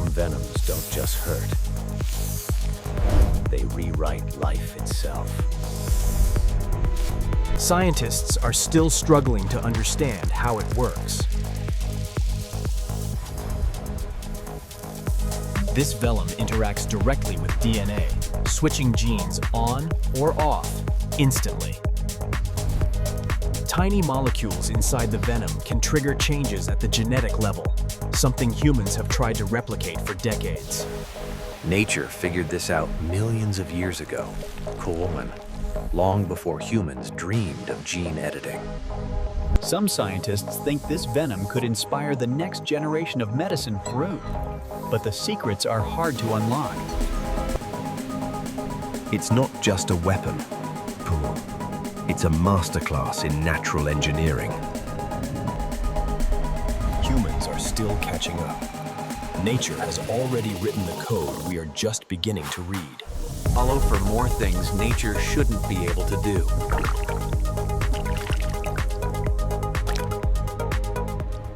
venoms don't just hurt. They rewrite life itself. Scientists are still struggling to understand how it works. This venom interacts directly with DNA, switching genes on or off instantly. Tiny molecules inside the venom can trigger changes at the genetic level, something humans have tried to replicate for decades. Nature figured this out millions of years ago, cool, and long before humans dreamed of gene editing. Some scientists think this venom could inspire the next generation of medicine fruit, but the secrets are hard to unlock. It's not just a weapon. It's a masterclass in natural engineering. Humans are still catching up. Nature has already written the code we are just beginning to read. Follow for more things nature shouldn't be able to do.